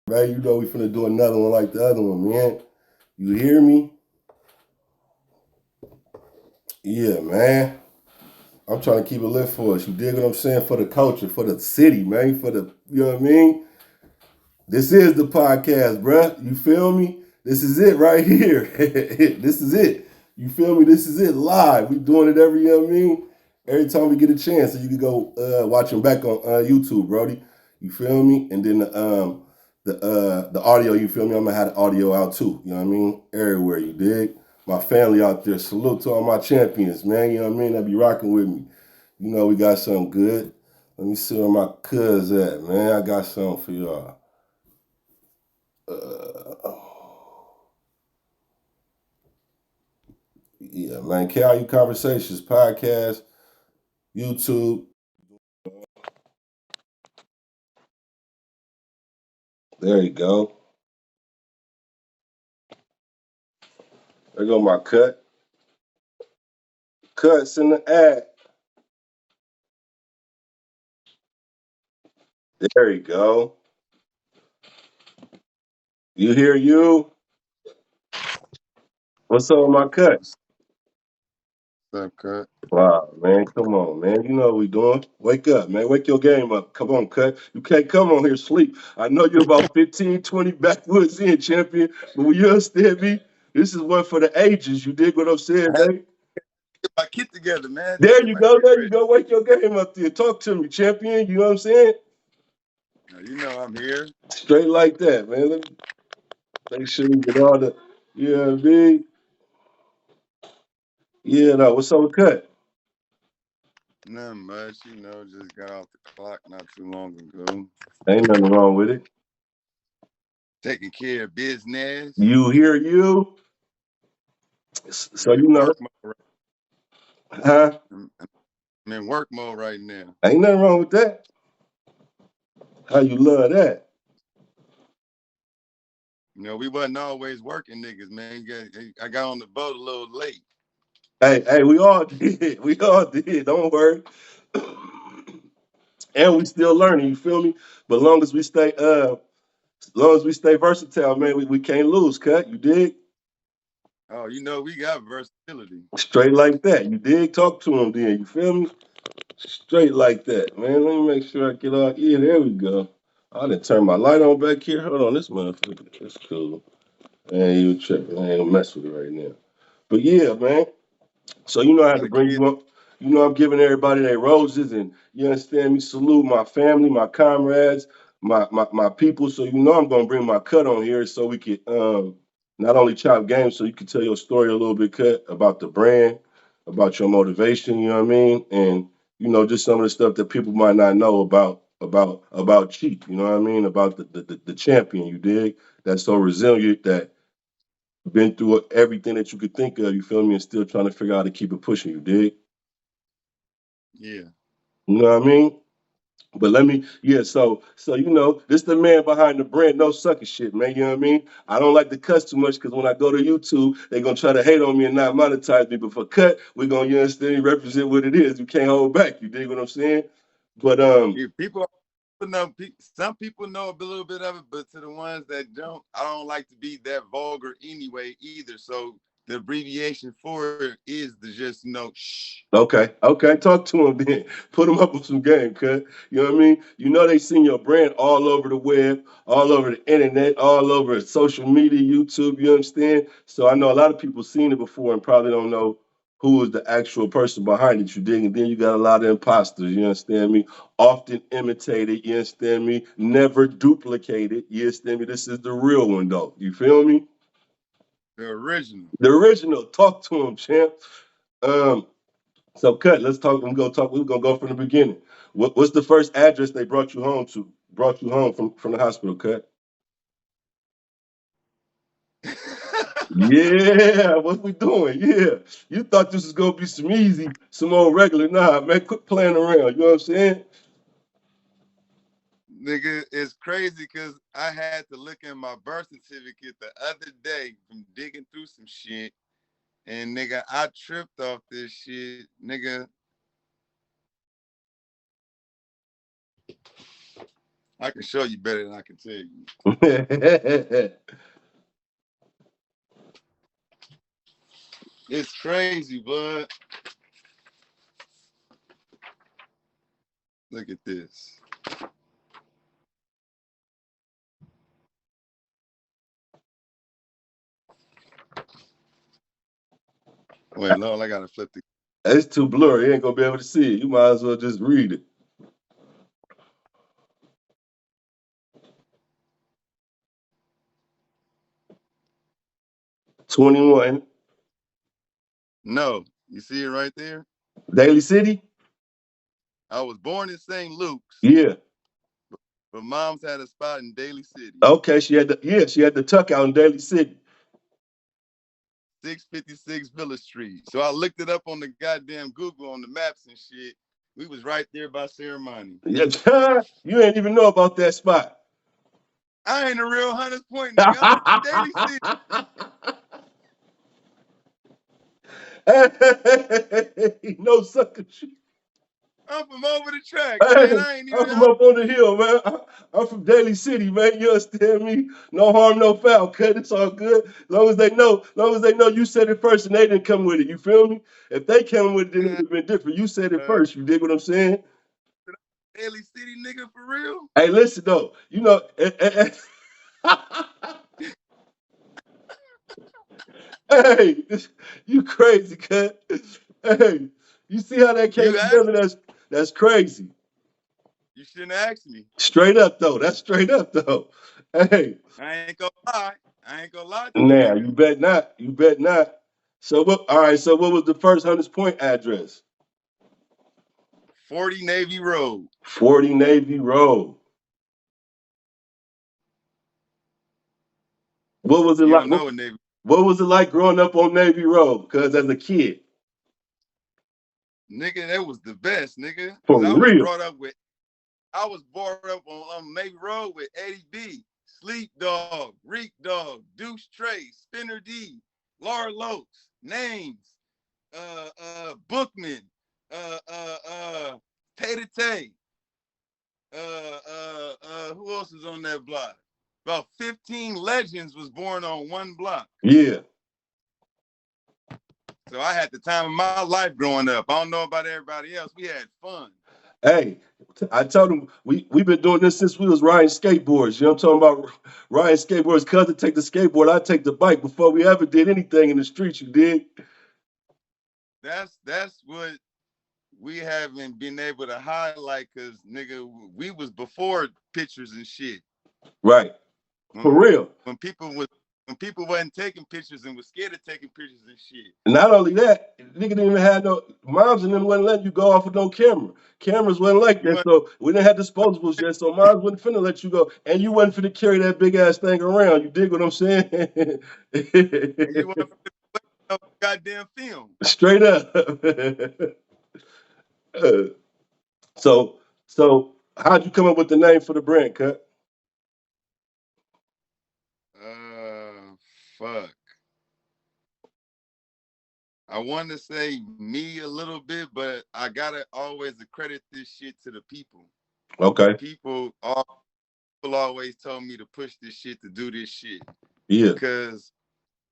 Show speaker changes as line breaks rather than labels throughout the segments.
Man, you know we finna do another one like the other one, man. You hear me? Yeah, man. I'm trying to keep it lit for us. You dig what I'm saying? For the culture, for the city, man. For the, you know what I mean? This is the podcast, bruh. You feel me? This is it right here. This is it. You feel me? This is it live. We doing it every, you know what I mean? Every time we get a chance. So you can go watch them back on YouTube, Brody. You feel me? And then the audio, you feel me? I'm gonna have the audio out too. You know what I mean? Everywhere, you dig? My family out there. Salute to all my champions, man. You know what I mean? That be rocking with me. You know we got something good. Let me see where my cuz at, man. I got something for y'all. Uh, yeah, man. KRU Conversations podcast, YouTube. There you go. There go my cut. Cuts in the ad. There you go. You hear you? What's up with my cut?
What's up, Cut?
Wow, man. Come on, man. You know what we doing. Wake up, man. Wake your game up. Come on, cut. You can't come on here sleep. I know you're about 15, 20 backwoods in, champion. But when you understand me, this is one for the ages. You dig what I'm saying,
I had to
man?
get my kit together, man. Just
There
get
you
my
go.
kit
There you
ready.
go. Wake your game up there. Talk to me, champion. You know what I'm saying?
Now, you know I'm here.
Straight like that, man. Let me make sure we get all the, you know what I mean? Yeah, no. What's up with cut?
Nothing much, just got off the clock not too long ago.
Ain't nothing wrong with it.
Taking care of business.
You hear you? So
I'm
you
in
know,
work mode.
huh?
I'm in work mode right now.
Ain't nothing wrong with that. How you love that?
We wasn't always working niggas, man. I got on the boat a little late.
Hey, we all did. We all did. Don't worry. And we still learning. You feel me? But long as we stay versatile, man, we can't lose. Cut. You dig?
Oh, we got versatility.
Straight like that. You dig? Talk to him then. You feel me? Straight like that, man. Let me make sure I get all. Yeah, there we go. I didn't turn my light on back here. Hold on, this motherfucker. That's cool. I ain't even tripping. I ain't gonna mess with it right now. But yeah, man. So you know I had
How
to
the
bring
kids?
you up. You know I'm giving everybody their roses, and you understand me. Salute my family, my comrades, my people. So you know I'm gonna bring my cut on here so we could not only chop games, so you can tell your story a little bit, cut about the brand, about your motivation. You know what I mean, and just some of the stuff that people might not know about Cheap. You know what I mean, about the champion. You dig? That's so resilient that been through everything that you could think of, you feel me, and still trying to figure out how to keep it pushing, you dig?
Yeah.
You know what I mean? But let me, yeah, so this the man behind the brand, no sucker shit, man. You know what I mean? I don't like to cuss too much because when I go to YouTube, they gonna try to hate on me and not monetize me. But for cut, we're gonna understand represent what it is. You can't hold back. You dig what I'm saying? But
Yeah, people know. Some people know a little bit of it, but to the ones that don't, I don't like to be that vulgar anyway either. So the abbreviation for it is to just shh.
okay, talk to them then. Put them up with some game, cut. You know what I mean? You know they seen your brand all over the web, all over the internet, all over social media, YouTube. You understand? So I know a lot of people seen it before and probably don't know who is the actual person behind it. You dig? And then you got a lot of imposters. You understand me? Often imitated. You understand me? Never duplicated. You understand me? This is the real one though. You feel me?
The original.
The original. Talk to him, champ. Um, so cut. Let's talk. I'm gonna talk. We're gonna go from the beginning. What's the first address they brought you home to? Brought you home from the hospital. Cut. Yeah. What we doing? Yeah. You thought this was gonna be some easy, some old regular. Nah, man. Quit playing around. You know what I'm saying?
Nigga, it's crazy because I had to look in my birth certificate the other day from digging through some shit. And nigga, I tripped off this shit. Nigga, I can show you better than I can tell you. It's crazy, bud. Look at this. Wait, Lord, I gotta flip the.
It's too blurry. You ain't gonna be able to see it. You might as well just read it. 21.
No, you see it right there.
Daly City?
I was born in St. Luke's,
Yeah.
but mom's had a spot in Daly City.
Okay, she had the tuck out in Daly City.
656 Villa Street. So I looked it up on the goddamn Google on the maps and shit. We was right there by Ceremony.
Yeah, you ain't even know about that spot.
I ain't a real Hunters Point nigga. I'm from Daly City.
Hey, no sucker shit.
I'm from over the track, man.
Hey,
I ain't
I'm
even.
from up on the hill, man. I'm from Daly City, man. You understand me? No harm, no foul. Cut. It's all good. As long as they know you said it first and they didn't come with it. You feel me? If they came with it, then it would have been different. You said it
Uh,
first. You dig what I'm saying?
Daly City nigga for real?
Hey, listen though. You know, hey, you crazy, cut. Hey, you see how that came
You asked
together?
me.
That's crazy.
You shouldn't ask me.
Straight up though. That's straight up though. Hey,
I ain't gonna lie. I ain't gonna lie to a
now
nigga.
you bet not. You bet not. So what? All right. So what was the first Hunters Point address?
40 Navy Road.
40 Navy Road. What was it
You
like?
don't know what Navy.
What was it like growing up on Navy Road? Because as a kid,
Nigga, that was the best, nigga.
for
Cause
real.
I was brought up on Navy Road with Eddie B, Sleep Dog, Reek Dog, Deuce Trey, Spinner D, Laura Lokes, Names, Bookman, uh, uh, uh, Tay Tay. Who else is on that block? About 15 legends was born on one block.
Yeah.
So I had the time of my life growing up. I don't know about everybody else. We had fun.
Hey, I told him we've been doing this since we was riding skateboards. You know what I'm talking about? Riding skateboards. Cousin take the skateboard, I take the bike before we ever did anything in the streets. You did?
That's what we haven't been able to highlight because nigga, we was before pictures and shit.
Right. For
When
real.
when people was when people wasn't taking pictures and was scared of taking pictures and shit.
Not only that, nigga didn't even have no moms and them wouldn't let you go off with no camera. Cameras wasn't like
You
that,
want
so we didn't have disposables yet. So moms wasn't finna let you go, and you wasn't finna carry that big ass thing around. You dig what I'm saying?
and you want no goddamn film.
Straight up. Uh, so, how'd you come up with the name for the brand, cut?
Fuck. I want to say me a little bit, but I gotta always accredit this shit to the people. The
Okay.
people always told me to push this shit to do this shit
Yeah.
because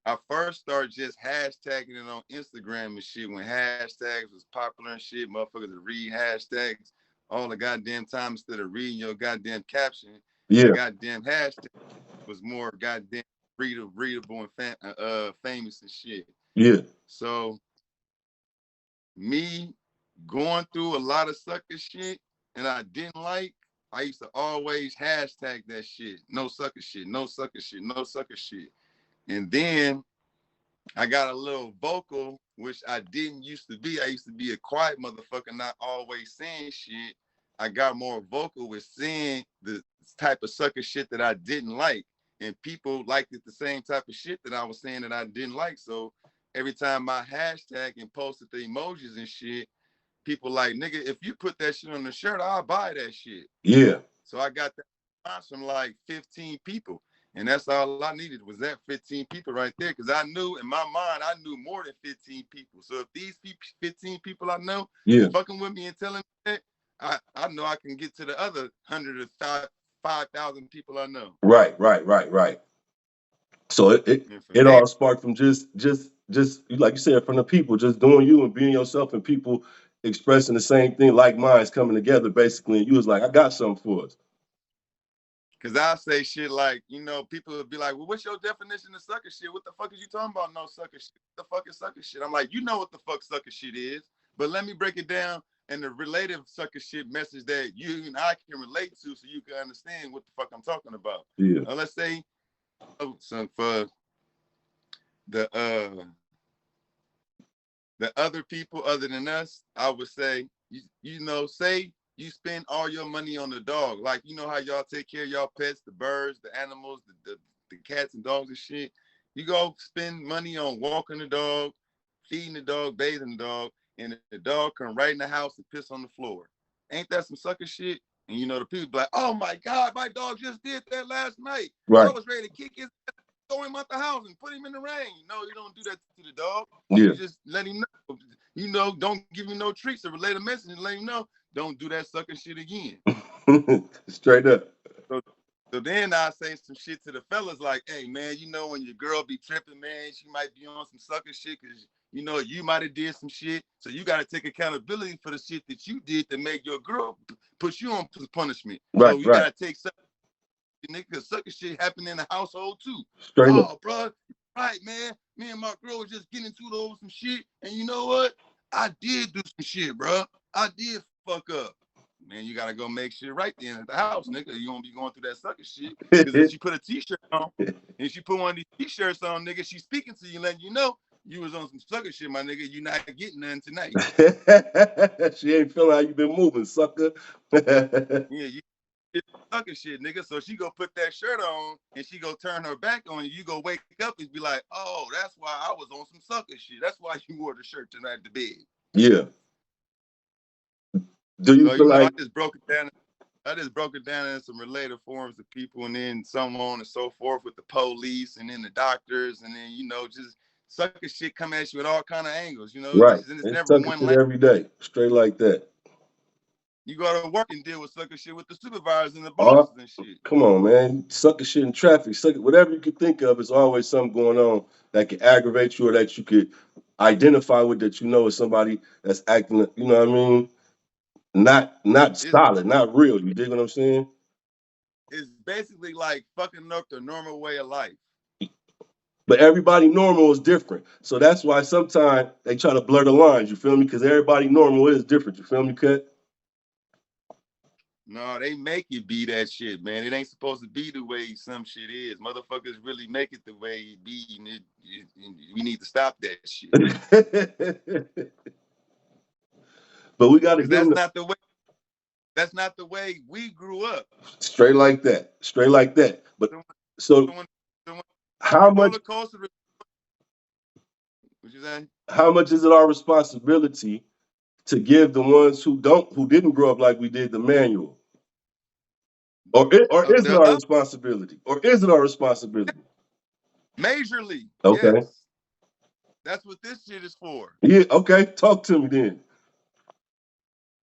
I first started just hashtagging it on Instagram and shit when hashtags was popular and shit. Motherfuckers would read hashtags all the goddamn time instead of reading your goddamn caption. The
Yeah.
goddamn hashtag was more goddamn readable and famous and shit.
Yeah.
So me going through a lot of sucker shit and I didn't like, I used to always hashtag that shit. No sucker shit, no sucker shit, no sucker shit. And then I got a little vocal, which I didn't used to be. I used to be a quiet motherfucker, not always saying shit. I got more vocal with saying the type of sucker shit that I didn't like. And people liked it the same type of shit that I was saying that I didn't like. So every time I hashtag and posted the emojis and shit, people like, nigga, if you put that shit on the shirt, I'll buy that shit.
Yeah.
So I got that response from like 15 people. And that's all I needed was that 15 people right there. Cause I knew in my mind, I knew more than 15 people. So if these 15 people I know
Yeah.
fucking with me and telling me that, I know I can get to the other 100 or 5,000 people I know.
Right. So
And from
it
there,
all sparked from just like you said, from the people just doing you and being yourself, and people expressing the same thing, like minds coming together basically. And you was like, I got something for us.
because I say shit like, people would be like, well, what's your definition of sucker shit? What the fuck is you talking about? No sucker shit. What the fuck is sucker shit? I'm like, you know what the fuck sucker shit is, but let me break it down and the relative sucker shit message that you and I can relate to so you can understand what the fuck I'm talking about.
Yeah.
Let's say for the the other people other than us, I would say, say you spend all your money on the dog. Like, you know how y'all take care of y'all pets, the birds, the animals, the cats and dogs and shit. You go spend money on walking the dog, feeding the dog, bathing the dog, and the dog come right in the house and piss on the floor. Ain't that some sucker shit? And the people be like, oh my God, my dog just did that last night. I
Right.
was ready to kick his throw him out the house and put him in the rain. No, you don't do that to the dog.
Yeah.
You just let him know. Don't give him no treats or relay a message and let him know. Don't do that sucker shit again.
Straight up.
So, so then I say some shit to the fellas like, hey man, when your girl be tripping, man, she might be on some sucker shit because you might have did some shit. So you got to take accountability for the shit that you did to make your girl put you on punishment. So you got to take some nigga, sucker shit happen in the household too.
Straight up.
Oh, bro, right, man. Me and my girl was just getting into it over some shit, and you know what? I did do some shit, bro. I did fuck up. Man, you gotta go make shit right then at the house, nigga. You gonna be going through that sucker shit. Because if she put a t-shirt on, and she put one of these t-shirts on, nigga, she's speaking to you, letting you know you was on some sucker shit, my nigga. You not getting nothing tonight.
She ain't feeling how you been moving, sucker.
Yeah, you sucker shit, nigga. So she go put that shirt on and she go turn her back on you. You go wake up and be like, oh, that's why I was on some sucker shit. That's why you wore the shirt tonight to bed.
Yeah. Do you
So,
feel like
I just broke it down. I just broke it down in some related forms of people, and then so on and so forth with the police, and then the doctors, and then just sucker shit come at you at all kind of angles.
right?
It's
It's
never
sucker
one
shit
line.
every day, straight like that.
You go to work and deal with sucker shit with the supervisors and the
Oh,
bosses and shit.
come on, man. Sucker shit in traffic, sucker, whatever you could think of, is always something going on that could aggravate you or that you could identify with, that is somebody that's acting, you know what I mean? Not
It's
solid, not real. You dig what I'm saying?
it's basically like fucking up the normal way of life.
But everybody normal is different. So that's why sometimes they try to blur the lines, you feel me? Because everybody normal is different, you feel me, Cut?
No, they make it be that shit, man. It ain't supposed to be the way some shit is. Motherfuckers really make it the way it be, and we need to stop that shit.
But we got to
Because
give them
that's not the way we grew up.
straight like that, straight like that. But
So
so
when, so when
how
every
much
roller coaster, what you saying?
how much is it our responsibility to give the ones who didn't grow up like we did the manual? Or is it
The
our
up
responsibility? Or is it our responsibility?
majorly,
Okay.
yes. That's what this shit is for.
Yeah, okay. Talk to me then.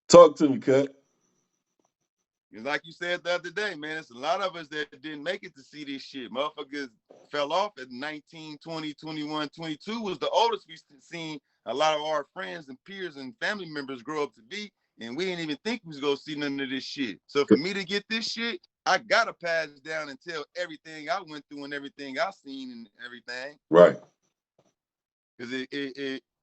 Talk to me, Cut.
It's like you said the other day, man, it's a lot of us that didn't make it to see this shit. Motherfuckers fell off at 19, 20, 21, 22 was the oldest we seen a lot of our friends and peers and family members grow up to be. And we didn't even think we was going to see none of this shit. So for me to get this shit, I got to pass down and tell everything I went through and everything I seen and everything.
Right.
Because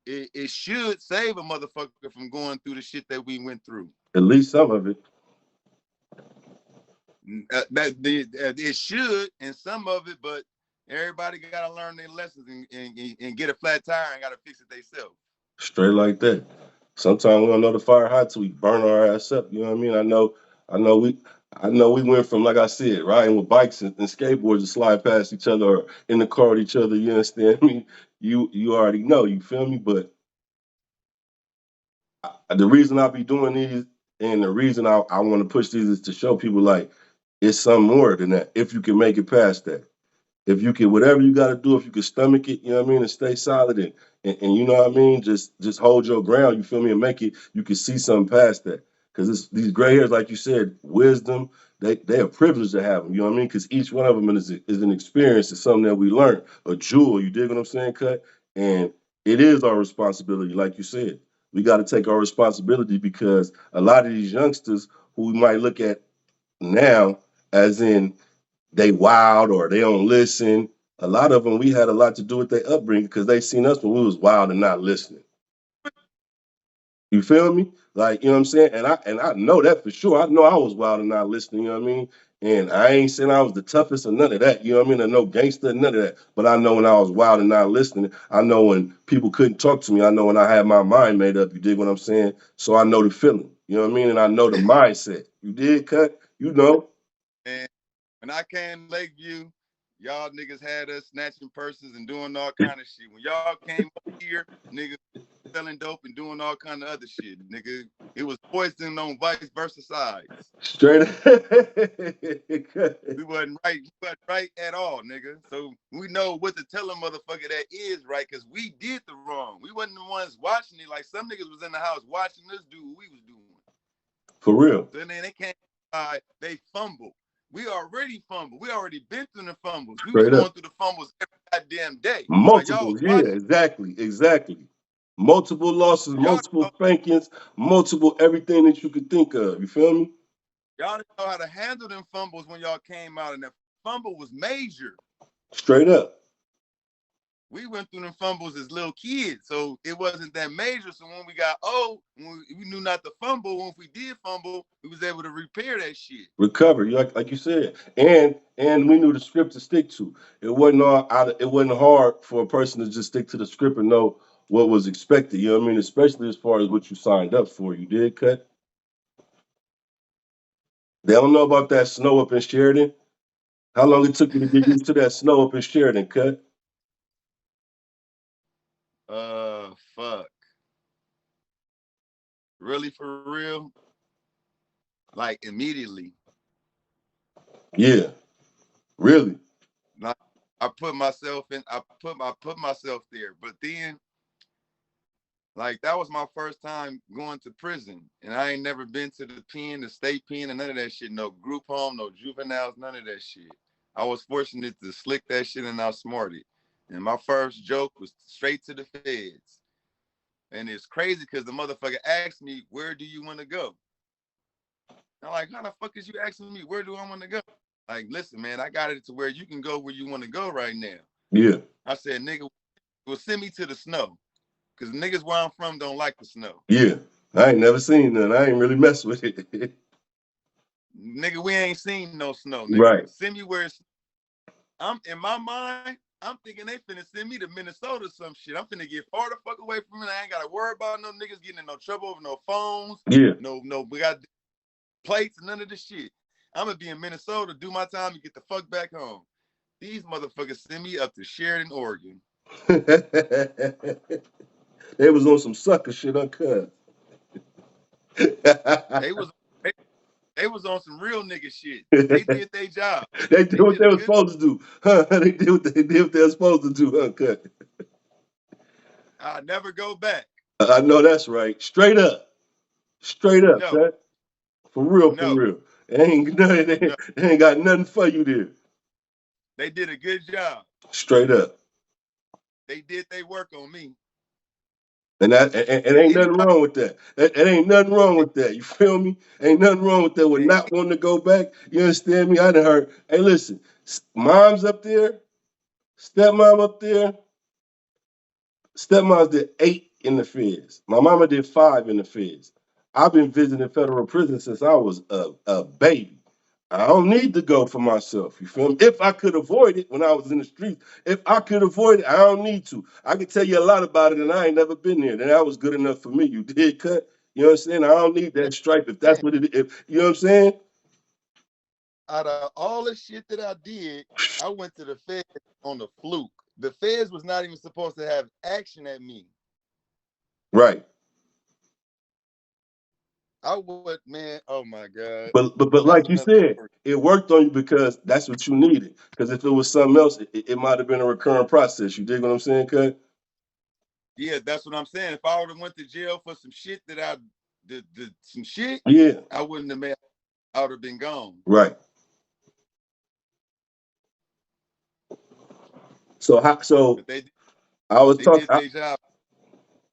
it should save a motherfucker from going through the shit that we went through.
At least some of it.
It should, and some of it, but everybody got to learn their lessons and get a flat tire and got to fix it themselves.
Straight like that. Sometimes we don't know the fire hot till we burn our ass up. You know what I mean? I know we went from, like I said, riding with bikes and skateboards to slide past each other or in the car with each other. You understand me? You already know. You feel me? But the reason I be doing these and the reason I want to push these is to show people like it's something more than that. If you can make it past that. If you can, whatever you got to do, if you can stomach it, you know what I mean, and stay solid and you know what I mean, just hold your ground, you feel me, and make it, you can see something past that. Because these gray hairs, like you said, wisdom, they are privileged to have them. You know what I mean? Because each one of them is an experience, it's something that we learn, a jewel. You dig what I'm saying, Cut? And it is our responsibility, like you said. We got to take our responsibility because a lot of these youngsters who we might look at now, as in they wild or they don't listen. A lot of them, we had a lot to do with their upbringing because they seen us when we was wild and not listening. You feel me? Like, you know what I'm saying? And I know that for sure. I know I was wild and not listening, you know what I mean? And I ain't saying I was the toughest or none of that, you know what I mean? And no gangster, none of that. But I know when I was wild and not listening. I know when people couldn't talk to me. I know when I had my mind made up. You dig what I'm saying? So I know the feeling. You know what I mean? And I know the mindset. You did, Cut? You know.
And when I came to Lakeview, y'all niggas had us snatching purses and doing all kind of shit. When y'all came here, niggas selling dope and doing all kind of other shit, nigga. It was poison on vice versa sides.
Straight
We wasn't right at all, nigga. So we know what to tell a motherfucker that is right, because we did the wrong. We wasn't the ones watching it. Like some niggas was in the house watching us do what we was doing.
For real.
So then they came by, they fumbled. We already fumbled. We already been through the fumbles. We was
Straight
going
up.
through the fumbles every goddamn day while y'all
Multiple,
was
yeah,
watching.
exactly. Multiple losses,
Y'all
multiple
know,
spankings, multiple everything that you could think of. You feel me?
y'all didn't know how to handle them fumbles when y'all came out, and that fumble was major.
Straight up.
We went through them fumbles as little kids, so it wasn't that major. So when we got old, we knew not to fumble. When if we did fumble, we was able to repair that shit.
Recover, like you said. And we knew the script to stick to. It wasn't all out of, it wasn't hard for a person to just stick to the script and know what was expected. You know what I mean? Especially as far as what you signed up for. You did, Cut? They don't know about that snow up in Sheridan. How long it took you to get used to that snow up in Sheridan, Cut?
Fuck. Really for real? Like immediately.
Yeah, really.
Like I put myself in. I put myself there. But then, like that was my first time going to prison, and I ain't never been to the pen, the state pen, and none of that shit. No group home, no juveniles, none of that shit. I was fortunate to slick that shit and outsmart it. And my first joke was straight to the feds. And it's crazy because the motherfucker asked me, "Where do you want to go?" I'm like, "How the fuck is you asking me where do I want to go?" Like, listen, man, I got it to where you can go where you want to go right now.
Yeah,
I said, nigga, well, send me to the snow. Because niggas where I'm from don't like the snow.
yeah. I ain't never seen none. I ain't really mess with it.
Nigga, we ain't seen no snow, nigga.
Right.
Send me where it's, I'm in my mind, I'm thinking they finna send me to Minnesota or some shit. I'm finna get far the fuck away from it. I ain't gotta worry about no niggas getting in no trouble over no phones.
Yeah.
No, we got plates, none of this shit. I'm gonna be in Minnesota, do my time, and get the fuck back home. These motherfuckers send me up to Sheridan, Oregon.
They was on some sucker shit, uncut.
They was they, they was on some real nigga shit. They did their job.
They did
They
what
did
they
a
were
good.
supposed to do. Huh? They did what they were supposed to do, uncut.
I never go back.
I know that's right. Straight up,
No,
cut. For real, for
no,
real. They
no.
ain't got nothing for you there.
They did a good job.
Straight up.
They did their work on me.
And that
And
ain't nothing
anybody,
wrong with that. That ain't nothing wrong with that. You feel me? Ain't nothing wrong with that. With
and
not wanting to go back. You understand me? I done heard. Hey, listen, mom's up there, stepmom up there. Stepmom did 8 in the feds. My mama did 5 in the feds. I've been visiting federal prison since I was a baby. I don't need to go for myself. You feel me? If I could avoid it when I was in the streets, if I could avoid it, I don't need to. I can tell you a lot about it, and I ain't never been there. And that was good enough for me. You did, cut. You know what I'm saying? I don't need that stripe if that's what it is. If, you know what I'm saying?
out of all the shit that I did, I went to the feds on the fluke. The feds was not even supposed to have action at me.
Right.
I would, man. Oh my god,
But
that's
like you
another
said,
story.
it worked on you because that's what you needed. Because if it was something else, it might have been a recurring process. You dig what I'm saying, cut?
Yeah, that's what I'm saying. If I would have went to jail for some shit the some shit,
Yeah.
I wouldn't have made. I would have been gone.
Right. So
But
I was
they
talking.
did their job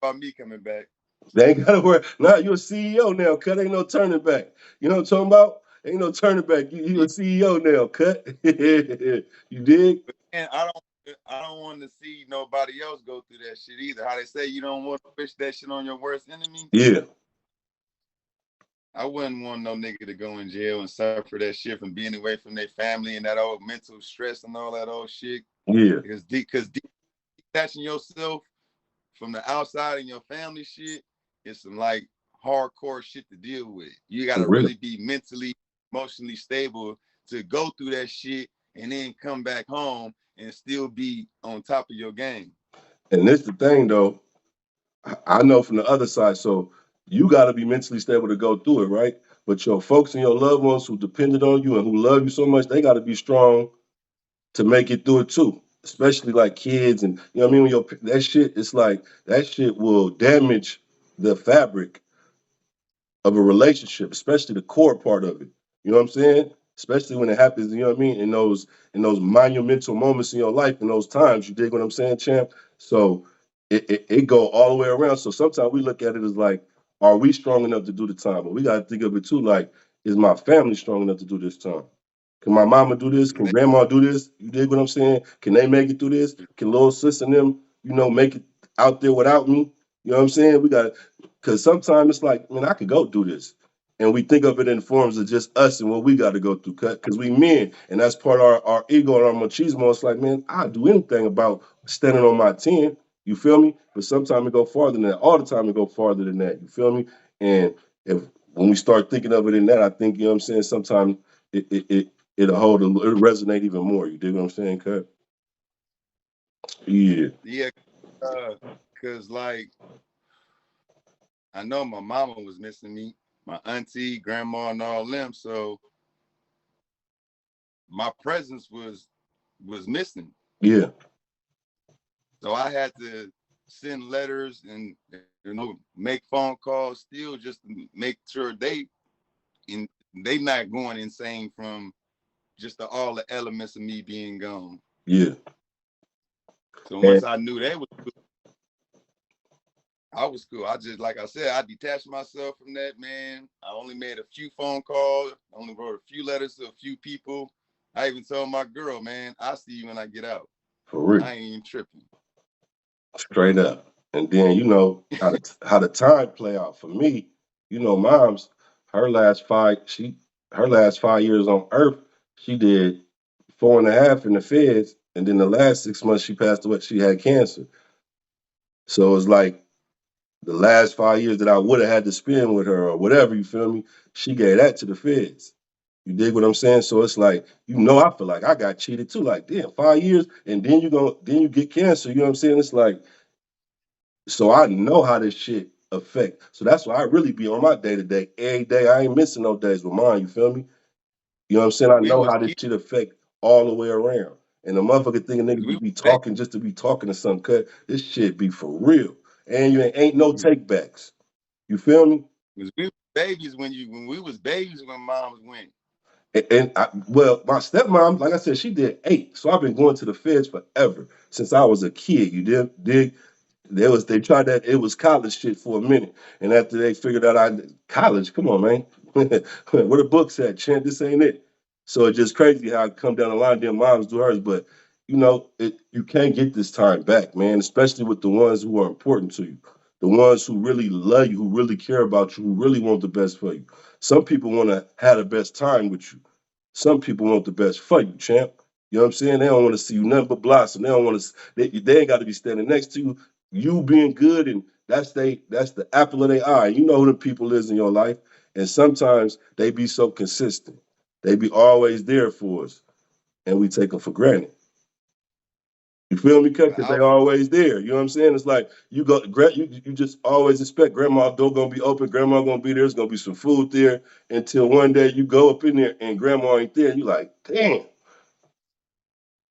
about me coming back.
They ain't gotta worry. Now you're a CEO now, cut. Ain't no turning back. You know what I'm talking about? Ain't no turning back. You
Yeah,
a CEO now, cut. You dig?
but man, I don't want to see nobody else go through that shit either. How they say you don't want to wish that shit on your worst enemy.
Yeah,
I wouldn't want no nigga to go in jail and suffer that shit from being away from their family and that old mental stress and all that old shit.
yeah,
Because detaching yourself from the outside and your family shit is some like hardcore shit to deal with. You got
for
to
real.
really be mentally, emotionally stable to go through that shit and then come back home and still be on top of your game.
And this the thing though. I know from the other side. So you got to be mentally stable to go through it, right? But your folks and your loved ones who depended on you and who love you so much, they got to be strong to make it through it too. Especially like kids and you know what I mean. When your that shit, it's like that shit will damage the fabric of a relationship, especially the core part of it. You know what I'm saying? Especially when it happens, you know what I mean, in those monumental moments in your life, in those times. You dig what I'm saying, champ? So it go all the way around. So sometimes we look at it as like, are we strong enough to do the time? But we gotta think of it too, like, is my family strong enough to do this time? Can my mama do this? Can grandma do this? You dig what I'm saying? Can they make it through this? Can little sis and them, make it out there without me? You know what I'm saying? We got because sometimes it's like, man, I could go do this. And we think of it in forms of just us and what we got to go through. Because we men, and that's part of our ego and our machismo. It's like, man, I'll do anything about standing on my 10. You feel me? But sometimes it go farther than that. All the time it go farther than that. You feel me? And if when we start thinking of it in that, I think, you know what I'm saying, sometimes it'll it'll resonate even more. You dig what I'm saying, Cut? Yeah.
Yeah, because like I know my mama was missing me, my auntie, grandma, and all them. So my presence was missing.
Yeah.
So I had to send letters and make phone calls still just to make sure they not going insane from just all the elements of me being gone.
Yeah.
So
And
once I knew they was cool, I was cool. I just like I said, I detached myself from that, man. I only made a few phone calls, I only wrote a few letters to a few people. I even told my girl, man, I'll see you when I get out.
for real.
I ain't even tripping.
Straight up. And then how the time play out for me. Mom's her last five she her last 5 years on Earth, she did 4.5 in the feds, and then the last 6 months she passed away. She had cancer. So it's like the last 5 years that I would have had to spend with her or whatever. You feel me? She gave that to the feds. You dig what I'm saying? So it's like, I feel like I got cheated too. Like, damn, 5 years, and then you get cancer. You know what I'm saying? It's like, so I know how this shit affect. So that's why I really be on my day to day. Every day I ain't missing no days with mine. You feel me? You know what I'm saying? I
We
know
was
how this
kids.
shit affect all the way around. And the motherfucker thinking niggas
We
just
was
be
babies.
talking just to be talking to some cut. This shit be for real. And you ain't no take backs. You feel me?
We was babies when we was babies when moms went.
Well, my stepmom, like I said, she did 8. So I've been going to the feds forever since I was a kid. You dig? They tried that it was college shit for a minute, and after they figured out college, come on, man, where the books at, champ? This ain't it. So it's just crazy how it come down the line. Then moms do hers, but you can't get this time back, man. Especially with the ones who are important to you, the ones who really love you, who really care about you, who really want the best for you. Some people want to have the best time with you. Some people want the best for you, champ. You know what I'm saying? They don't want to see you nothing but blossom. They don't want to. They ain't got to be standing next to you. You being good, and that's the apple of their eye. You know who the people is in your life, and sometimes they be so consistent. They be always there for us, and we take them for granted. You feel me, cut?
But
Because
I
they
was
always there. You know what I'm saying? It's like you just always expect grandma door gonna be open, grandma gonna be there. There's gonna be some food there until one day you go up in there and grandma ain't there. And you like, damn.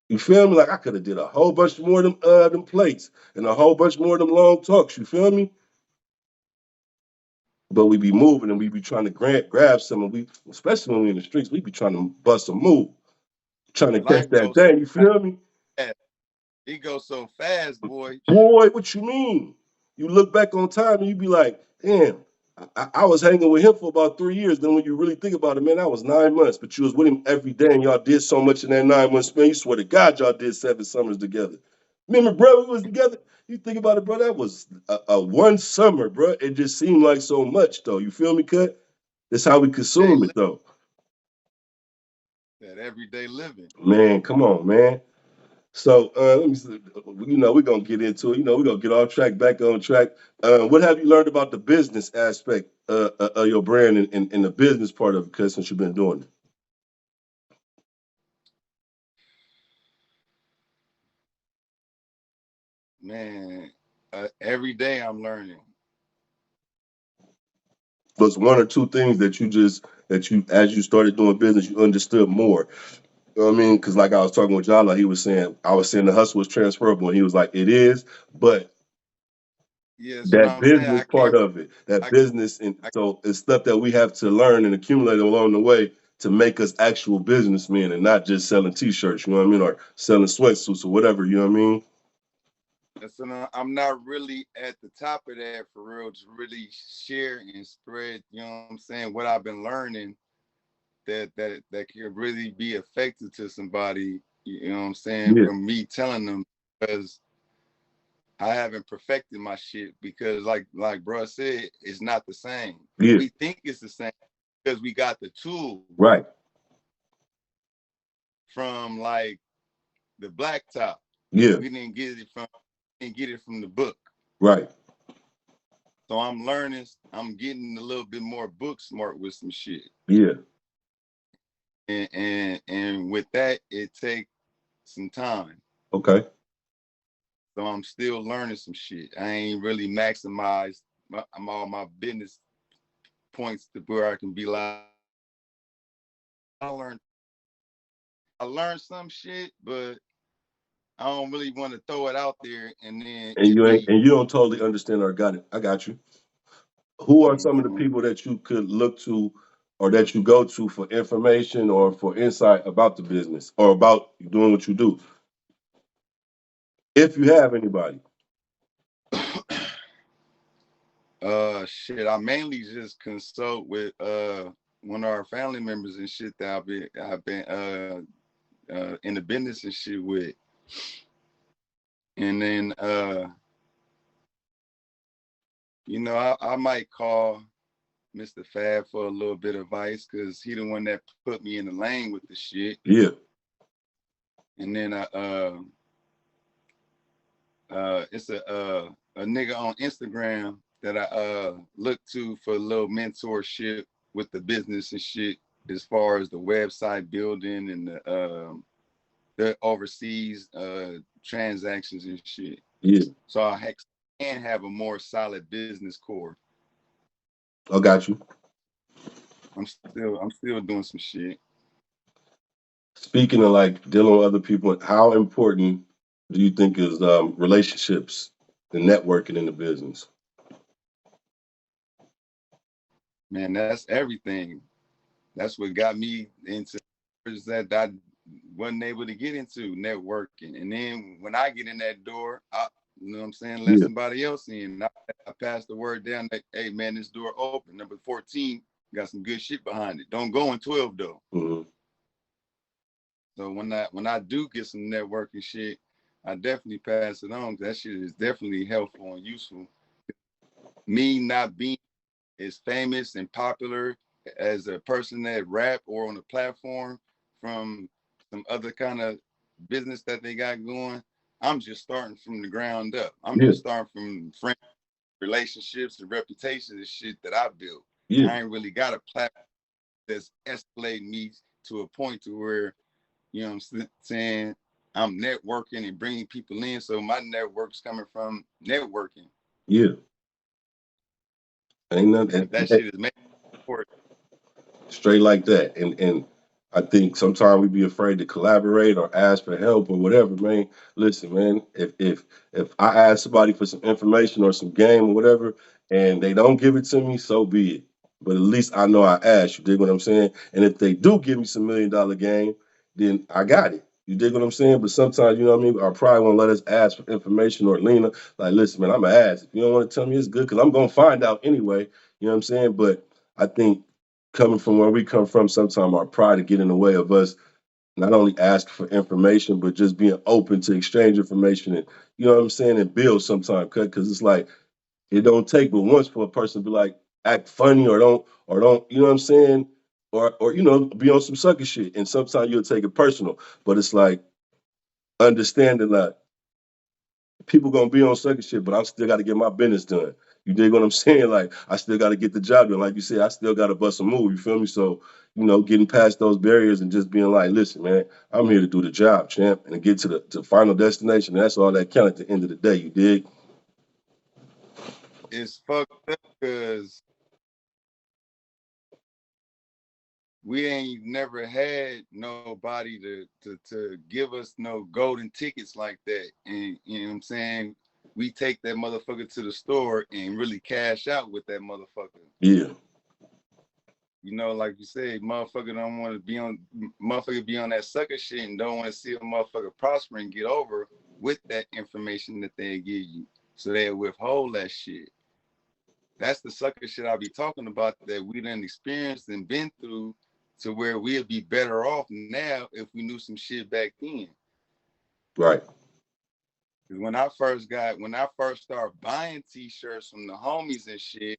You feel me? Like I could have did a whole bunch more of them plates and a whole bunch more of them long talks. You feel me? but we be moving and we be trying to grab some, and we, especially when we in the streets, we be trying to bust a move, trying to catch
Life
that
goes so
thing. You feel me?
fast. It goes so fast, boy.
Boy, what you mean? You look back on time and you be like, damn, I was hanging with him for about 3 years. Then when you really think about it, man, that was 9 months. But you was with him every day and y'all did so much in that 9 months, man. You swear to God, y'all did 7 summers together. Remember, bro, we was together. You think about it, bro, that was a one summer, bro. It just seemed like so much, though. You feel me, Cut? That's how we
Day
consume it, though.
that everyday living.
Man, come on, man. So let me see, we're gonna get into it. We're gonna get off track, back on track. What have you learned about the business aspect of your brand and the business part of it? Because since you've been doing it,
Man, every day I'm learning.
what's one or two things that you as you started doing business, you understood more? You know what I mean? Because like I was talking with Jala, he was saying, I was saying the hustle was transferable, and he was like, it is, but
Yeah, that's what
that
I'm saying.
business part of it, that
I,
business, and
I
so it's stuff that we have to learn and accumulate along the way to make us actual businessmen and not just selling t-shirts, you know what I mean, or selling sweatsuits or whatever, you know what I mean?
so I'm not really at the top of that for real to really share and spread, you know what I'm saying, what I've been learning that could really be effective to somebody, you know what I'm saying,
Yeah,
from me telling them because I haven't perfected my shit because like bro said, it's not the same.
yeah,
We think it's the same because we got the tools
right,
from like the blacktop.
yeah,
We didn't get it from the book.
right,
So I'm learning, I'm getting a little bit more book smart with some shit.
yeah,
And with that, it takes some time.
okay,
So I'm still learning some shit. I ain't really maximized all my business points to where I can be like, I learned I learned some shit, but I don't really want to throw it out there and then
and
it
you ain't
be
and you don't totally understand or got it. I got you. Who are some of the
mm-hmm.
people that you could look to or that you go to for information or for insight about the business or about doing what you do, if you have anybody?
Shit. I mainly just consult with one of our family members and shit that I've been in the business and shit with. And then I might call Mr. Fab for a little bit of advice because he the one that put me in the lane with the shit.
Yeah,
And then it's a nigga on Instagram that I look to for a little mentorship with the business and shit as far as the website building and the overseas transactions and shit.
yeah,
So I can have a more solid business core.
I got you.
I'm still doing some shit.
Speaking of like dealing with other people, how important do you think is relationships and networking in the business?
Man, that's everything. That's what got me into that I wasn't able to get into networking. And then when I get in that door, you know what I'm saying, let
Yeah,
somebody else in. I pass the word down that, hey man, this door open. Number 14 got some good shit behind it. Don't go in 12 though.
mm-hmm.
So when I do get some networking shit, I definitely pass it on. That shit is definitely helpful and useful. Me not being as famous and popular as a person that rap or on a platform from some other kind of business that they got going, I'm just starting from the ground up. I'm
Yeah,
just starting from friend relationships and reputations and shit that I built.
yeah,
I ain't really got a platform that's escalating me to a point to where, you know what I'm saying, I'm networking and bringing people in. So my network's coming from networking.
yeah. Ain't nothing
But that shit is made for it.
straight like that. And I think sometimes we be afraid to collaborate or ask for help or whatever, man. Listen, man, if I ask somebody for some information or some game or whatever, and they don't give it to me, so be it. But at least I know I asked. You dig what I'm saying? And if they do give me some $1 million game, then I got it. You dig what I'm saying? But sometimes, you know what I mean? Our pride won't let us ask for information or Lena, like, listen, man, I'm going to ask. If you don't want to tell me, it's good because I'm going to find out anyway. You know what I'm saying? But I think coming from where we come from, sometimes our pride to get in the way of us not only asking for information, but just being open to exchange information and, you know what I'm saying, and build sometimes. Because it's like, it don't take but once for a person to be like act funny or don't you know what I'm saying or be on some sucker shit and sometimes you'll take it personal but it's like understanding that people gonna be on sucker shit but I'm still got to get my business done. You dig what I'm saying? Like I still got to get the job done. Like you said, I still got to bust a move. You feel me? So getting past those barriers and just being like, listen, man, I'm here to do the job, champ, and to get to the final destination. That's all that counts at the end of the day. You dig?
It's fucked up because we ain't never had nobody to give us no golden tickets like that. And you know what I'm saying? We take that motherfucker to the store and really cash out with that motherfucker.
Yeah.
Like you said, motherfucker don't want to be on motherfucker be on that sucker shit and don't want to see a motherfucker prosper and get over with that information that they give you. So they withhold that shit. That's the sucker shit I be talking about that we done experienced and been through to where we'd be better off now if we knew some shit back then.
Right.
Because when I first started buying t-shirts from the homies and shit,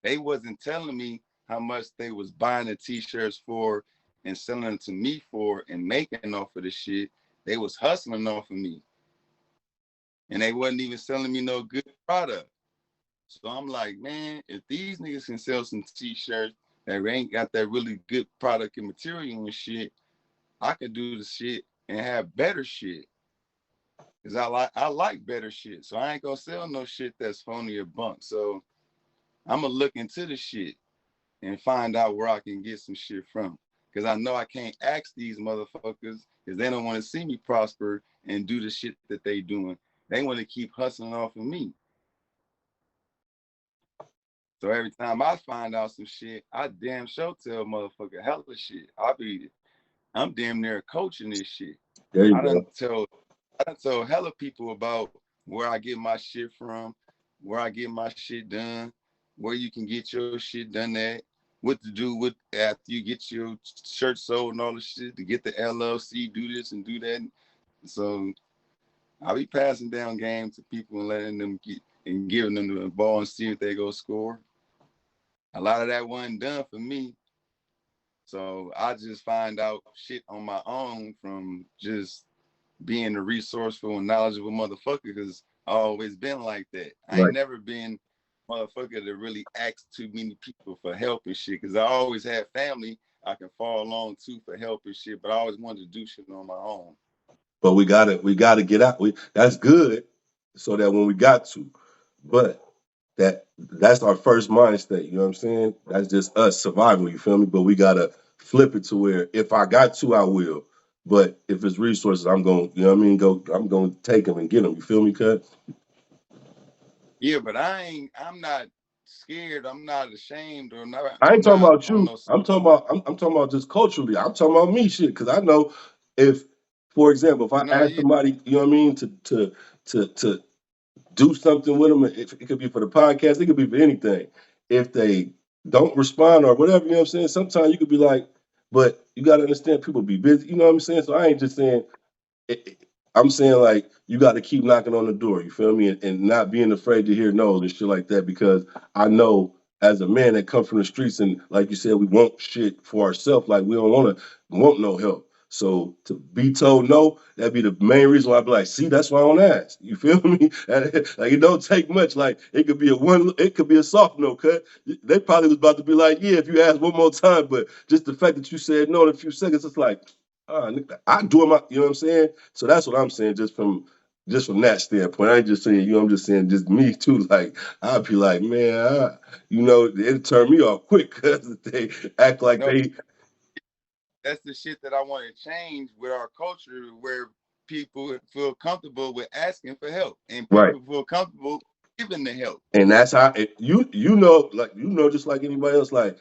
they wasn't telling me how much they was buying the t-shirts for and selling them to me for and making off of the shit. They was hustling off of me. And they wasn't even selling me no good product. So I'm like, man, if these niggas can sell some t-shirts that ain't got that really good product and material and shit, I could do the shit and have better shit. Cause I like better shit. So I ain't gonna sell no shit that's phony or bunk. So I'm gonna look into the shit and find out where I can get some shit from. Cause I know I can't ask these motherfuckers because they don't want to see me prosper and do the shit that they doing. They want to keep hustling off of me. So every time I find out some shit, I damn sure tell motherfucker hella shit. I'm damn near coaching this shit.
There you
I done
go.
tell I done told hella people about where I get my shit from, where I get my shit done, where you can get your shit done at, what to do with after you get your shirt sold and all the shit to get the LLC, do this and do that. So I'll be passing down games to people and letting them get and giving them the ball and see if they go score. A lot of that wasn't done for me. So I just find out shit on my own from just being a resourceful and knowledgeable motherfucker because I always been like that. I ain't
Right.
never been motherfucker to really ask too many people for help and shit because I always had family I can fall on to for help and shit, but I always wanted to do shit on my own.
But we gotta get out. That's good, so that when we got to, but that's our first mind state. You know what I'm saying? That's just us survival. You feel me? But we gotta flip it to where if I got to, I will. But if it's resources, I'm going. You know what I mean? I'm going to take them and get them. You feel me? Cut.
Yeah, but I'm not scared. I'm not ashamed or not.
I
I'm
ain't talking
not
about
on
you.
no.
I'm talking about just culturally. I'm talking about me shit because I know if, for example, if I
No,
ask
yeah,
somebody, you know what I mean, to do something with them. It could be for the podcast. It could be for anything. If they don't respond or whatever, you know what I'm saying? Sometimes you could be like, but you got to understand people be busy. You know what I'm saying? So I ain't just saying I'm saying like you got to keep knocking on the door. You feel me? And not being afraid to hear no's and shit like that because I know as a man that comes from the streets and like you said, we want shit for ourselves. Like we don't want no help. So to be told no, that'd be the main reason why I'd be like, see, that's why I don't ask. You feel me? Like it don't take much. Like it could be a soft no cut. They probably was about to be like, yeah, if you ask one more time, but just the fact that you said no in a few seconds, it's like, I do my, you know what I'm saying? So that's what I'm saying, just from that standpoint. I ain't just saying you. I'm just saying just me too. Like I'd be like, man, it turned me off quick because they act like
no,
they
that's the shit that I want to change with our culture where people feel comfortable with asking for help and
right.
people feel comfortable giving the help.
And that's how you know, like just like anybody else. Like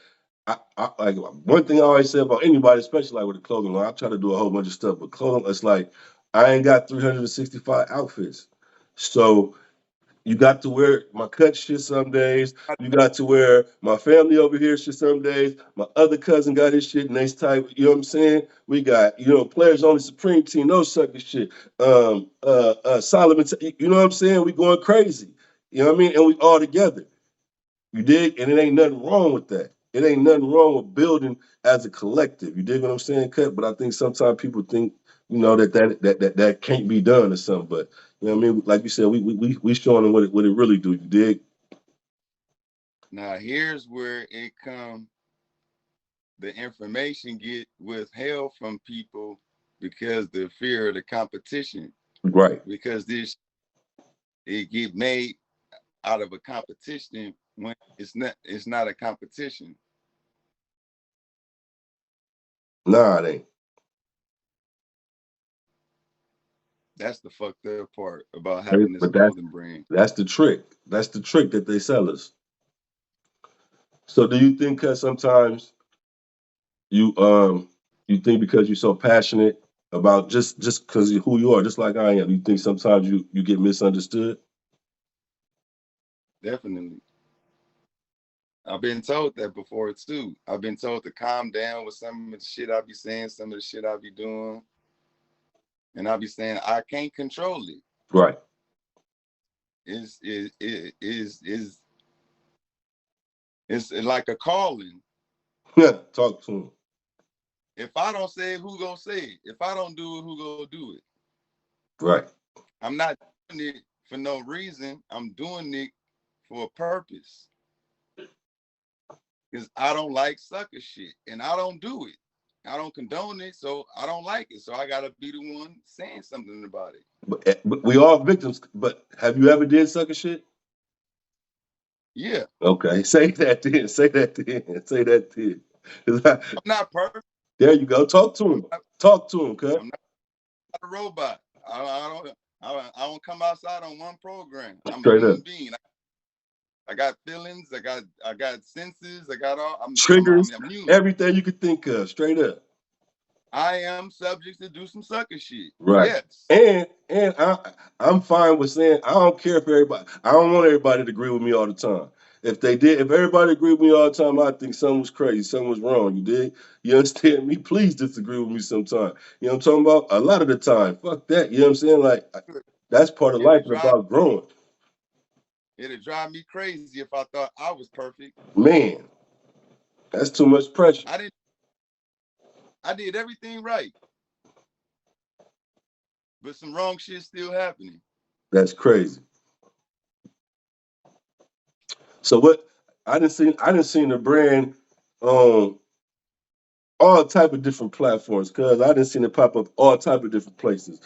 I like one thing I always say about anybody, especially like with the clothing line. I try to do a whole bunch of stuff, but clothing, it's like I ain't got 365 outfits, so you got to wear my cut shit some days. You got to wear my family over here shit some days. My other cousin got his shit nice type. You know what I'm saying? We got, players on the Supreme team, no sucker shit. Solomon, you know what I'm saying? We going crazy. You know what I mean? And we all together. You dig? And it ain't nothing wrong with that. It ain't nothing wrong with building as a collective. You dig what I'm saying, Cut? But I think sometimes people think, that can't be done or something. But you know what I mean? Like you said, we showing them what it really do. You dig?
Now here's where it come the information get withheld from people because the fear of the competition.
Right.
Because this it get made out of a competition when it's not a competition.
Nah, it ain't.
That's the fucked up part about
Okay?
having this
But that's
clothing brand.
that's the trick. That's the trick that they sell us. So do you think that sometimes you you think because you're so passionate about just because of who you are, just like I am, you think sometimes you get misunderstood?
Definitely. I've been told that before too. I've been told to calm down with some of the shit I be saying, some of the shit I be doing, and I be saying I can't control it.
Right.
It's like a calling.
Talk to him.
If I don't say it, who gonna say it? If I don't do it, who gonna do it?
Right.
I'm not doing it for no reason. I'm doing it for a purpose. Because I don't like sucker shit, and I don't do it. I don't condone it, so I don't like it. So I gotta be the one saying something about it.
But we all victims. But have you ever did sucker shit?
Yeah,
Okay, say that then. Say that then. Say that then. 'Cause
I'm not perfect.
there you go. Talk to
I'm
him.
not.
Talk to him, cut.
I'm not a robot. I don't. I don't come outside on one program. I'm a
Straight up.
human being. I got feelings. I got senses. I got all.
Triggers,
I'm human.
everything you could think of. Straight up.
I am subject to do some sucker shit.
Right.
Yes.
And I'm fine with saying I don't care if everybody. I don't want everybody to agree with me all the time. If everybody agreed with me all the time, I think something was crazy, something was wrong. You did? You understand me? Please disagree with me sometime. You know what I'm talking about? A lot of the time, fuck that. You know what I'm saying? Like that's part of
It'll
life and
drive
about growing.
it'll drive me crazy if I thought I was perfect.
Man, that's too much pressure.
I didn't. I did everything right, but some wrong shit still happening.
That's crazy. So what? I didn't see the brand on all type of different platforms because I didn't see it pop up all type of different places.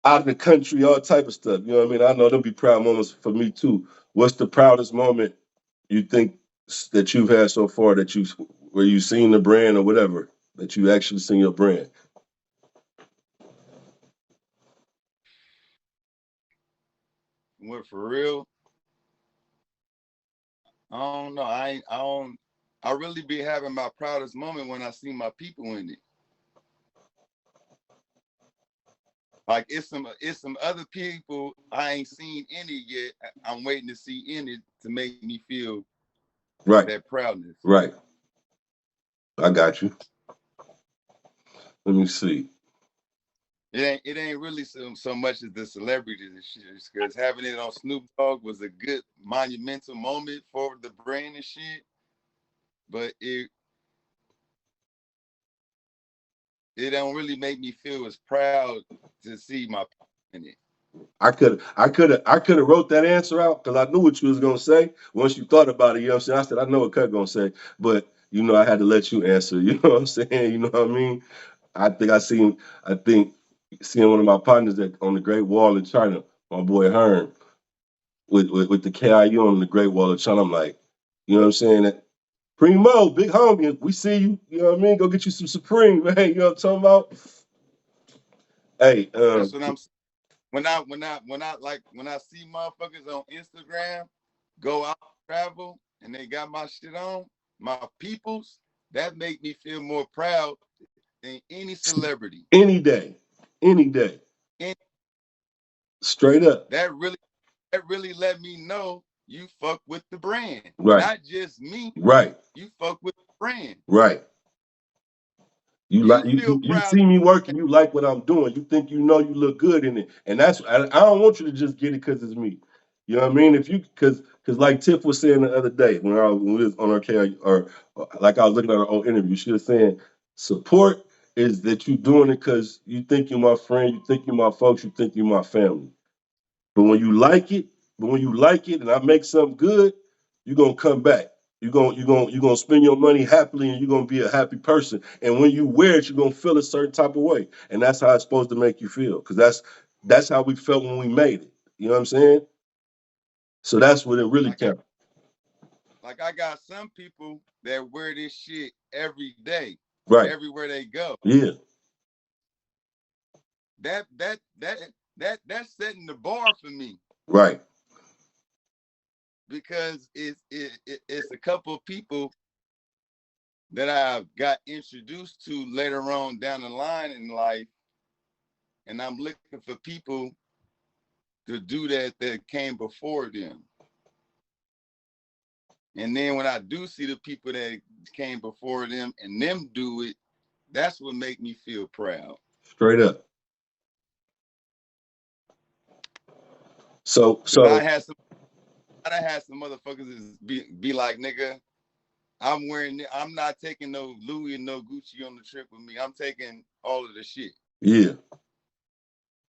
Out of the country, all type of stuff. You know what I mean? I know there'll be proud moments for me too. What's the proudest moment you think that you've had so far that you where you seen the brand or whatever that you actually seen your brand?
Went for real. I don't know. I ain't. I don't. I really be having my proudest moment when I see my people in it. Like it's some other people I ain't seen in it yet. I'm waiting to see in it to make me feel
Right,
that proudness.
right. I got you. Let me see.
It ain't really so much as the celebrities and shit. Because having it on Snoop Dogg was a good monumental moment for the brand and shit. But it don't really make me feel as proud to see my in it.
I could have wrote that answer out because I knew what you was gonna say. Once you thought about it, you know what I'm saying? I said, I know what Cut gonna say, but I had to let you answer. You know what I'm saying? You know what I mean? I think seeing one of my partners on the Great Wall of China, my boy Hearn, with the KIU on the Great Wall of China, I'm like, you know what I'm saying? That Primo, big homie, we see you. You know what I mean? Go get you some Supreme, man. You know what I'm talking about? Hey,
That's what I'm saying. when I see motherfuckers on Instagram go out travel and they got my shit on, my peoples, that make me feel more proud than any celebrity.
Any day. Any day.
And
Straight up.
that really let me know you fuck with the brand.
Right.
Not just me,
Right.
you fuck with the brand.
Right. You
You
like
feel
you
proud.
see me working, you like what I'm doing, you think you know you look good in it. And that's I don't want you to just get it because it's me. You know what I mean? If you because like Tiff was saying the other day when we was on our K or like I was looking at her old interview, she was saying support is that you doing it because you think you're my friend, you think you're my folks, you think you're my family. But when you like it, and I make something good, you're gonna come back. You're gonna spend your money happily and you're gonna be a happy person. And when you wear it, you're gonna feel a certain type of way. And that's how it's supposed to make you feel. Because that's how we felt when we made it. You know what I'm saying? So that's what it really
Like I
counts.
like I got some people that wear this shit every day,
Right.
everywhere they go.
Yeah.
That that that that's setting the bar for me
Right.
because it's a couple of people that I got introduced to later on down the line in life, and I'm looking for people to do that came before them. And then when I do see the people that came before them and them do it, that's what make me feel proud.
Straight up. So
Cause
so
I had some motherfuckers be like, nigga, I'm not taking no Louis and no Gucci on the trip with me. I'm taking all of the shit.
yeah.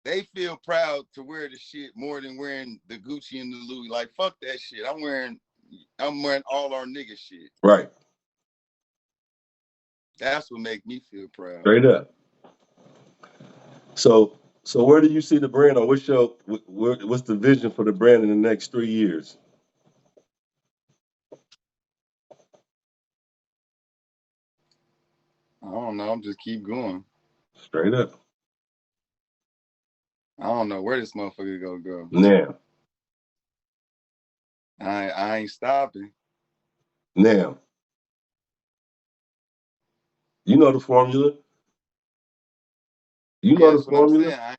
They feel proud to wear the shit more than wearing the Gucci and the Louis. Like, fuck that shit. I'm wearing all our nigga shit.
Right.
That's what make me feel proud.
Straight up. So where do you see the brand or what's the vision for the brand in the next 3 years?
I don't know. I'm just keep going.
Straight up.
I don't know where this motherfucker gonna go.
Now.
I ain't stopping.
Now. You know the formula. You
Yeah,
know the
that's what I'm
formula.
saying.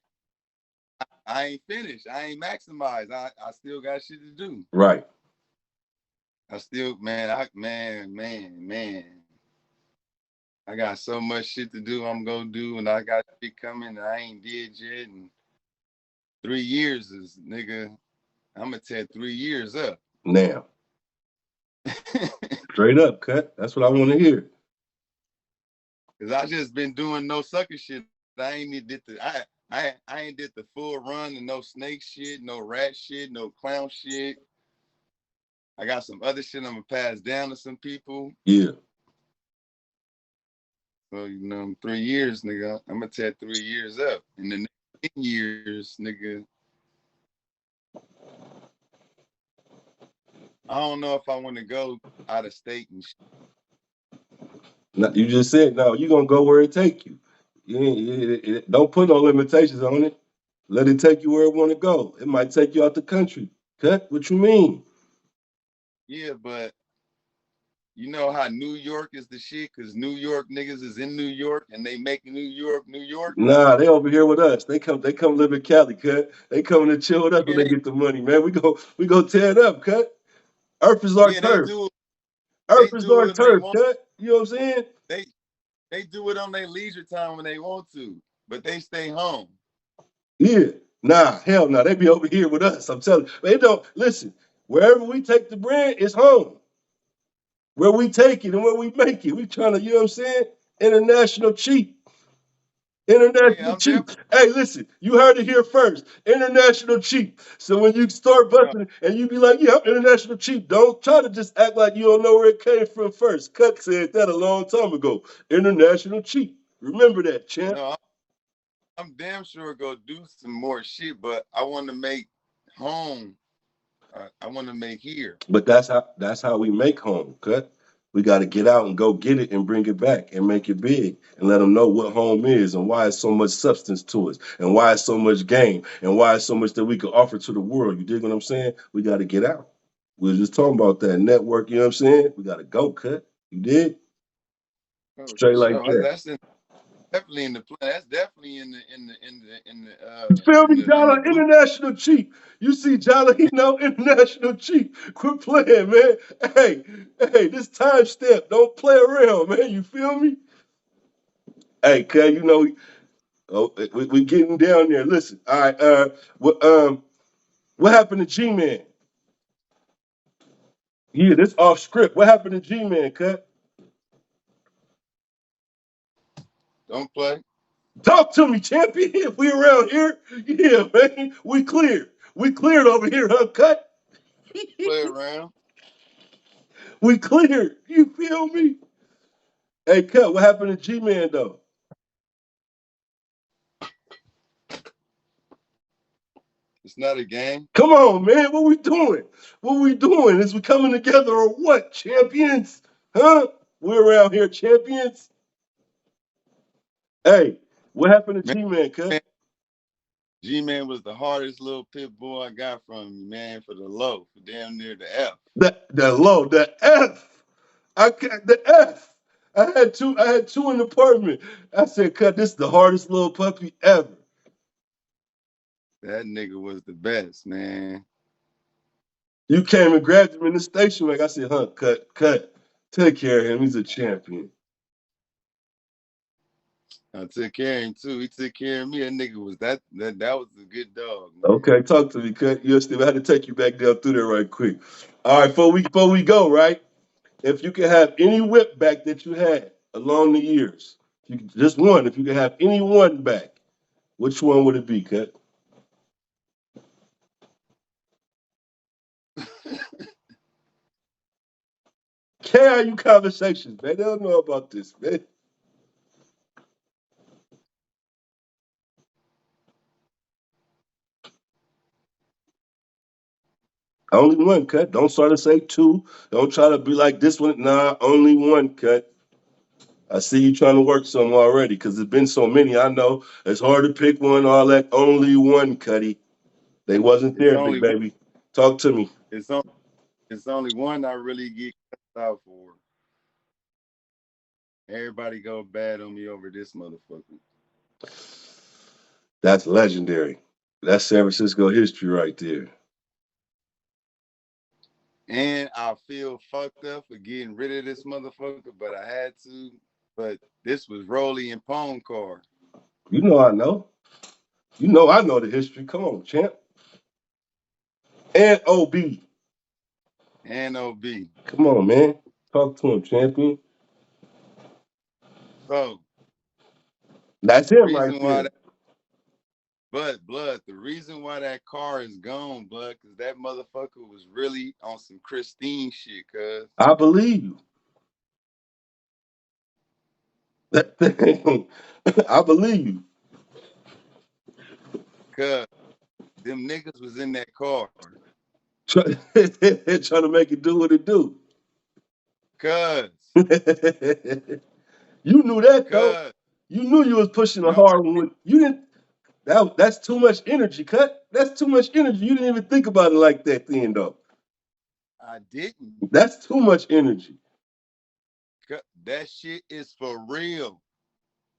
I ain't finished. I ain't maximized. I still got shit to do.
Right.
I still, man, man. I got so much shit to do. I'm gonna do, and I got shit coming that I ain't did yet. And 3 years is nigga. I'm gonna tear 3 years up.
Now. Straight up, cut. That's what I want to hear.
Cause I just been doing no sucker shit. I ain't did I ain't did the full run and no snake shit, no rat shit, no clown shit. I got some other shit I'm gonna pass down to some people.
Yeah.
So 3 years, nigga. I'm gonna tear 3 years up. In the next 10 years, nigga. I don't know if I want to go out of state and shit.
Now, you just said no. You're gonna go where it take you. Don't put no limitations on it. Let it take you where it want to go. It might take you out the country. Cut. What you mean?
Yeah, but you know how New York is the shit because New York niggas is in New York and they make New York, New York.
Nah, they over here with us. They come live in Cali, cut. They coming to chill with us when
Yeah,
they get the money, man. We go tear it up, cut. Earth is our
yeah,
turf.
they
Earth is
do
our
it when they
turf,
want.
cut. You know what I'm saying?
They they do it on their leisure time when they want to, but they stay home.
Yeah. Nah, hell no. They be over here with us. I'm telling you. They don't listen. Wherever we take the brand, it's home. Where we take it and where we make it. We trying to, you know what I'm saying? International cheap.
Yeah,
International
I'm
cheap.
definitely
Hey, listen, you heard it here first. International cheap. So when you start
no,
busting and you be like, yeah, I'm international cheap, don't try to just act like you don't know where it came from first. Cut said that a long time ago. International cheap. Remember that, champ.
no. I'm damn sure go do some more shit, but I want to make home. I want to make here.
But that's how we make home, cut. We got to get out and go get it and bring it back and make it big and let them know what home is and why it's so much substance to us and why it's so much game and why it's so much that we can offer to the world. You dig what I'm saying? We got to get out. We were just talking about that network. You know what I'm saying? We got to go cut. You did
Oh, for
straight like
sure.
that.
Definitely in the plan. That's definitely
You feel me,
in the
Jala?
boot.
International chief. You see Jala, he know international chief. Quit playing, man. Hey, this time step. Don't play around, man. You feel me? Hey, cuz, you know, oh, we getting down there. Listen, all right. What happened to G-Man? Yeah, this off script. What happened to G-Man, cut?
Don't play.
Talk to me, champion. If we around here, yeah, man. We cleared. We cleared over here, huh, cut?
Play around.
We cleared. You feel me? Hey, cut. What happened to G-Man though?
It's not a game.
Come on, man. What we doing? What we doing? Is we coming together or what? Champions? Huh? We're around here, champions. Hey, what happened to
Man,
G-Man, cut?
G-Man was the hardest little pit bull I got from you, man, for the low, for damn near the F.
The F. I can't, the F. I had two in the apartment. I said, cut, this is the hardest little puppy ever.
That nigga was the best, man.
You came and grabbed him in the station wagon. I said, huh, cut. Take care of him. He's a champion.
I took care of him too. He took care of me. That nigga was that was a good dog, man.
Okay, talk to me, cut. You still I had to take you back down through there right quick. All right, before we go, right? If you could have any whip back that you had along the years, you could, just one. If you could have any one back, which one would it be, cut? KIU conversations, man. They don't know about this, man. Only one cut. Don't try to say two. Don't try to be like this one. Nah, only one cut. I see you trying to work some already because there's been so many. I know it's hard to pick one. All that. Only one, Cuddy. They wasn't
It's
there, big
only one.
baby. Talk to me.
It's only it's only one I really get cussed out for. Everybody go bad on me over this motherfucker.
That's legendary. That's San Francisco history right there.
And I feel fucked up for getting rid of this motherfucker, but I had to. But this was Rolly and Pone car
You know I know. You know I know the history. Come on, champ. And OB.
and OB.
Come on, man. Talk to him, champion.
So
That's
the
him right
reason why
there.
that but blood, the reason why that car is gone, blood, because that motherfucker was really on some Christine shit, cuz.
I believe you. That thing, I believe you.
Cuz them niggas was in that car.
Try, trying to make it do what it do.
Cuz,
You knew that though.
cuz.
You knew you was pushing a
No, I
hard one.
didn't.
You didn't. That's too much energy, cut. That's too much energy. You didn't even think about it like that then, though.
I didn't.
That's too much energy.
That shit is for real.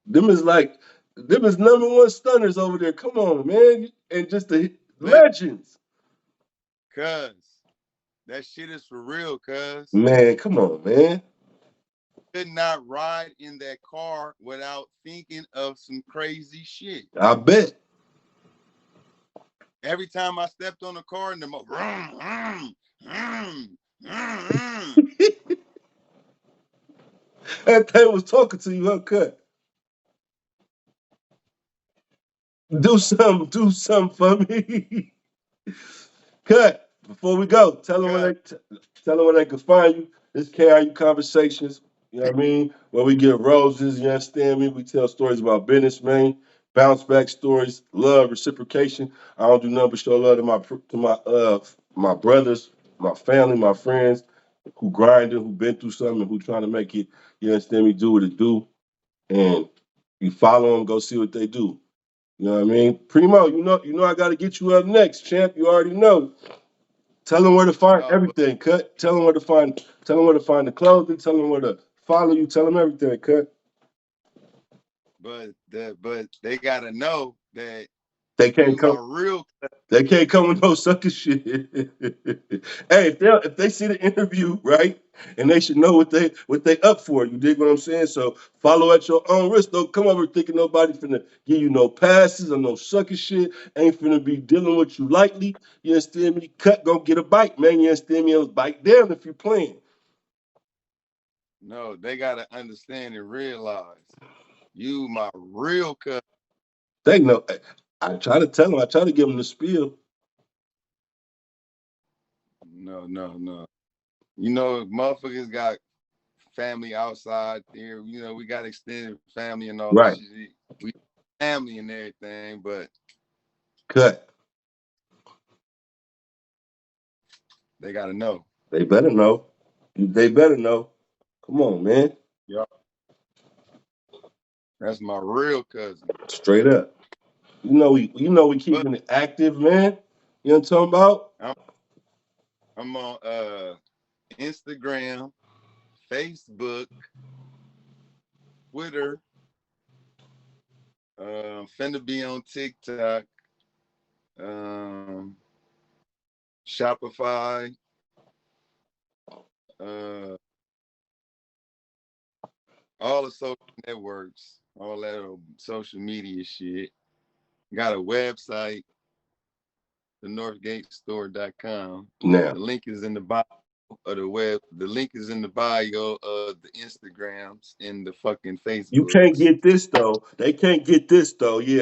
Them is like them is number one stunners over there. Come on, man, and just the
Let
legends.
cuz. That shit is for real, cuz.
Man, come on, man.
Could not ride in that car without thinking of some crazy shit.
I bet.
Every time I stepped on the car in the
That thing was talking to you, huh, cut? Do something for me. Cut. Before we go,
cuz,
tell them where they can find you. This KIU conversations. You know what I mean? Where we get roses. You understand me? We tell stories about business, man. Bounce back stories, love, reciprocation. I don't do nothing but show love to my brothers, my family, my friends. who grinding, who been through something, who trying to make it, you understand me, do what it do. And you follow them, go see what they do. You know what I mean? Primo, you know I gotta get you up next, champ. You already know. Tell them where to find
No,
everything, cut. Tell them where to find the clothing, tell them where to follow you, tell them everything, cut.
but they gotta know that
They
you
can't
my
come.
real.
They can't come with no sucker shit. Hey, if they see the interview, right, and they should know what they up for. You dig what I'm saying? So follow at your own risk. Don't come over thinking nobody finna give you no passes or no sucker shit. Ain't finna be dealing with you lightly. You understand me? Cut, go get a bite, man. You understand me? Bite down if you're playing.
No, they gotta understand and realize you my real cousin.
They know. I try to tell them. I try to give them the spiel.
No, no, no. You know, motherfuckers got family outside there. You know, we got extended family and all this
Right.
shit. We family and everything, but
Cut.
they gotta know.
They better know. They better know. Come on, man.
Yeah, that's my real cousin.
Straight up. You know we
But
keeping it active, man. You know what I'm talking about?
I'm I'm on Instagram, Facebook, Twitter. Finna be on TikTok, um, Shopify, uh, all the social networks, all that social media shit. Got a website, thenorthgatestore.com. The
Now,
link is in the bio of the web. The link is in the bio of the Instagrams and the fucking
you can't
Facebooks.
get this though. They can't get this though. Yeah.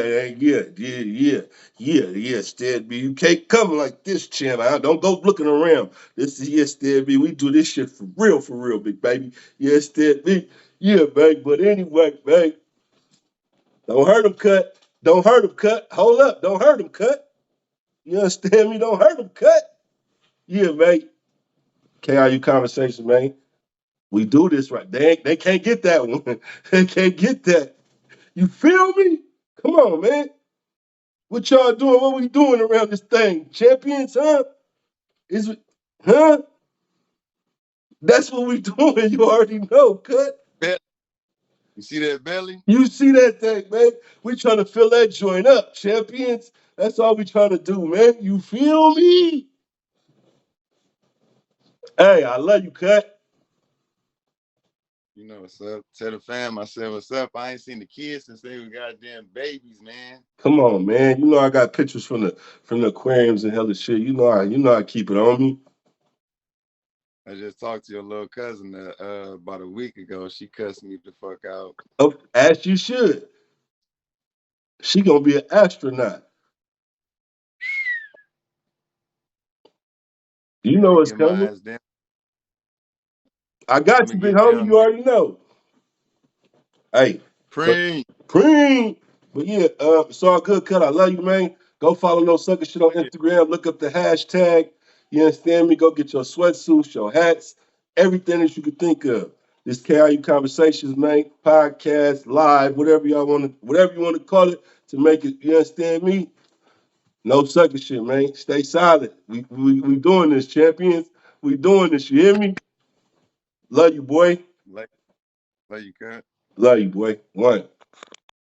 Stead B. You can't come like this, champ. Don't go looking around. This is Stead B. We do this shit for real, big baby. Yeah, Stead B. Yeah, baby. But anyway, baby, don't hurt him, cut. Don't hurt him, cut. Hold up, don't hurt him, cut. You understand me? Don't hurt him, cut. Yeah, mate. KIU conversation, man. We do this right. They can't get that one. They can't get that. You feel me? Come on, man. What y'all doing? What we doing around this thing? Champions, huh? Is it, huh? That's what we doing. You already know, cut.
You see that belly?
You see that thing, man? We trying to fill that joint up, champions. That's all we trying to do, man. You feel me? Hey, I love you, cut.
You know what's up. Tell the fam I said what's up. I ain't seen the kids since they were goddamn babies, man.
Come on, man. You know I got pictures from the aquariums and hella shit. You know I keep it on me.
I just talked to your little cousin about a week ago. She cussed me the fuck out.
Oh, as you should. She gonna be an astronaut. You
Let me
know it's
get my
coming.
ass down.
I
Let
got
me
you, big
get
homie.
down.
You already know. Hey, but
Preem.
preem. But yeah, it's all good, cut. I love you, man. Go follow no sucker shit on
Yeah,
Instagram. Look up the hashtag. You understand me? Go get your sweatsuits, your hats, everything that you could think of. This KIU Conversations, man, podcast, live, whatever you want to call it to make it, you understand me? No sucker shit, man. Stay silent. We doing this, champions. We doing this. You hear me? Love you, boy.
like you cut.
Love you, boy. One.